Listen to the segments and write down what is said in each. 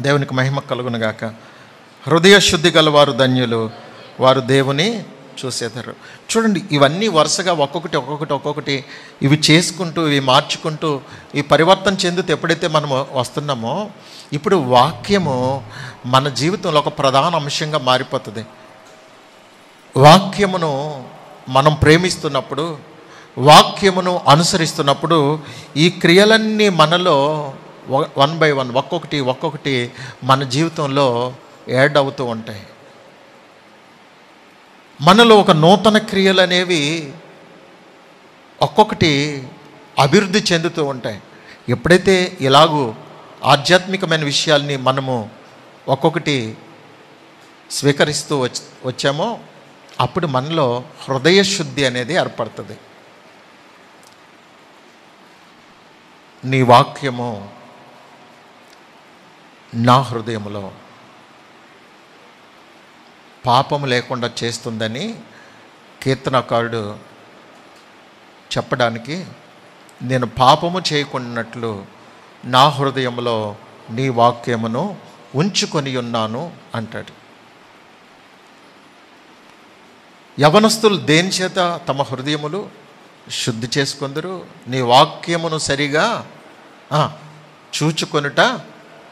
దేవునికి మహిమ కలుగునుగాక. హృదయ శుద్ధి గలవారు ధన్యులు, వారు దేవుని చూసేదారు. చూడండి, ఇవన్నీ వరుసగా ఒక్కొక్కటి ఇవి చేసుకుంటూ ఇవి మార్చుకుంటూ ఈ పరివర్తన చెందుతూ ఎప్పుడైతే మనం వస్తున్నామో, ఇప్పుడు వాక్యము మన జీవితంలో ఒక ప్రధాన అంశంగా మారిపోతుంది. వాక్యమును మనం ప్రేమిస్తున్నప్పుడు, వాక్యమును అనుసరిస్తున్నప్పుడు ఈ క్రియలన్నీ మనలో వన్ బై వన్ ఒక్కొక్కటి మన జీవితంలో యాడ్ అవుతూ ఉంటాయి. మనలో ఒక నూతన క్రియలు అనేవి ఒక్కొక్కటి అభివృద్ధి చెందుతూ ఉంటాయి. ఎప్పుడైతే ఇలాగూ ఆధ్యాత్మికమైన విషయాల్ని మనము ఒక్కొక్కటి స్వీకరిస్తూ వచ్చామో, అప్పుడు మనలో హృదయ శుద్ధి అనేది ఏర్పడుతుంది. నీ వాక్యము నా హృదయంలో పాపము లేకుండా చేస్తుందని కీర్తనకారుడు చెప్పడానికి, నేను పాపము చేయకున్నట్లు నా హృదయంలో నీ వాక్యమును ఉంచుకొని ఉన్నాను అంటాడు. యవనస్తులు దేని చేత తమ హృదయములు శుద్ధి చేసుకొందరు? నీ వాక్యమును సరిగా చూచుకొనుట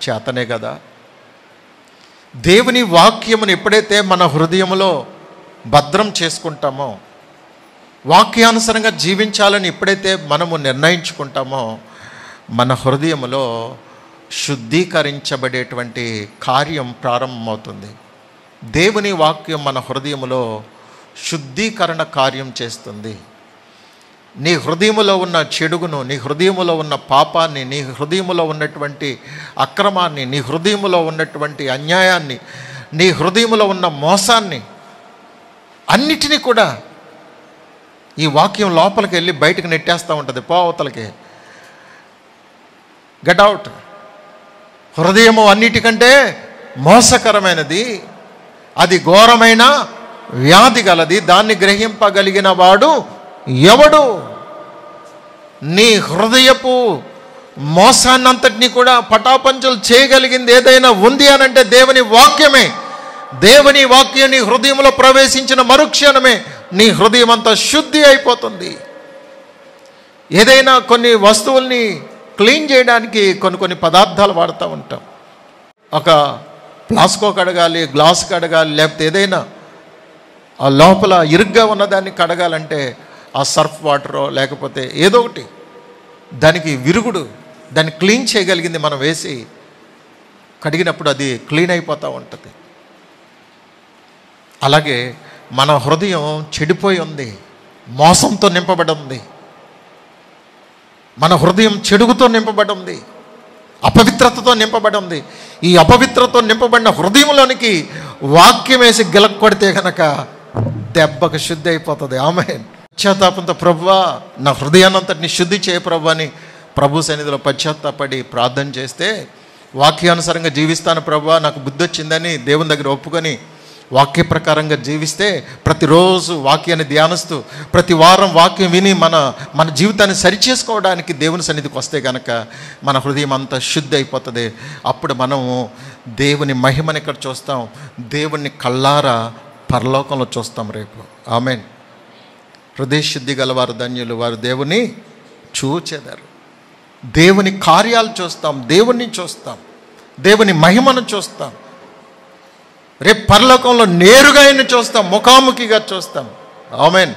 చేతనే కదా. దేవుని వాక్యమును ఎప్పుడైతే మన హృదయంలో భద్రం చేసుకుంటామో, వాక్యానుసారంగా జీవించాలని ఎప్పుడైతే మనము నిర్ణయించుకుంటామో, మన హృదయంలో శుద్ధీకరించబడేటువంటి కార్యం ప్రారంభమవుతుంది. దేవుని వాక్యం మన హృదయంలో శుద్ధీకరణ కార్యం చేస్తుంది. నీ హృదయములో ఉన్న చెడుగును, నీ హృదయములో ఉన్న పాపాన్ని, నీ హృదయములో ఉన్నటువంటి అక్రమాన్ని, నీ హృదయములో ఉన్నటువంటి అన్యాయాన్ని, నీ హృదయములో ఉన్న మోసాన్ని అన్నిటినీ కూడా ఈ వాక్యం లోపలికి వెళ్ళి బయటకు నెట్టేస్తూ ఉంటుంది. పోవతలకి గెట్ అవుట్. హృదయము అన్నిటికంటే మోసకరమైనది, అది ఘోరమైన వ్యాధి గలది, దాన్ని గ్రహింపగలిగిన వాడు ఎవడు? నీ హృదయపు మోసాన్నంతటినీ కూడా పటాపంచలు చేయగలిగింది ఏదైనా ఉంది అనంటే దేవుని వాక్యమే. దేవుని వాక్యం నీ హృదయంలో ప్రవేశించిన మరుక్షణమే నీ హృదయం అంతా శుద్ధి అయిపోతుంది. ఏదైనా కొన్ని వస్తువుల్ని క్లీన్ చేయడానికి కొన్ని పదార్థాలు వాడుతూ ఉంటాం. ఒక ప్లాస్కో కడగాలి, గ్లాస్ కడగాలి, లేకపోతే ఏదైనా ఆ లోపల ఇరుగ్గా ఉన్నదాన్ని కడగాలంటే ఆ సర్ఫ్ వాటరో లేకపోతే ఏదో ఒకటి దానికి విరుగుడు, దాన్ని క్లీన్ చేయగలిగింది మనం వేసి కడిగినప్పుడు అది క్లీన్ అయిపోతూ ఉంటుంది. అలాగే మన హృదయం చెడిపోయి ఉంది, మోసంతో నింపబడి ఉంది. మన హృదయం చెడుగుతో నింపబడి ఉంది, అపవిత్రతతో నింపబడి ఉంది. ఈ అపవిత్రతతో నింపబడిన హృదయంలోనికి వాక్యం వేసి గిలక్కొడితే కనుక దెబ్బకు శుద్ధి అయిపోతుంది. ఆమేన్. పశ్చాత్తాపంతో, ప్రభువా నా హృదయాన్నంతటిని శుద్ధి చేయ ప్రభు అని ప్రభు సన్నిధిలో పశ్చాత్తాపడి ప్రార్థన చేస్తే, వాక్యానుసారంగా జీవిస్తాను ప్రభువా, నాకు బుద్ధి వచ్చిందని దేవుని దగ్గర ఒప్పుకొని వాక్య ప్రకారంగా జీవిస్తే, ప్రతిరోజు వాక్యాన్ని ధ్యానిస్తూ ప్రతి వారం వాక్యం విని మన జీవితాన్ని సరిచేసుకోవడానికి దేవుని సన్నిధికి వస్తే కనుక మన హృదయం అంతా శుద్ధి అయిపోతుంది. అప్పుడు మనము దేవుని మహిమని ఇక్కడ చూస్తాం, దేవుని కళ్ళారా పరలోకంలో చూస్తాం రేపు. ఆమేన్. హృదయ శుద్ధి గలవారు ధన్యులు, వారు దేవుని చూచెదరు. దేవుని కార్యాలు చూస్తాం, దేవుణ్ణి చూస్తాం, దేవుని మహిమను చూస్తాం. రేపు పరలోకంలో నేరుగా ఆయన చూస్తాం, ముఖాముఖిగా చూస్తాం. ఆమేన్.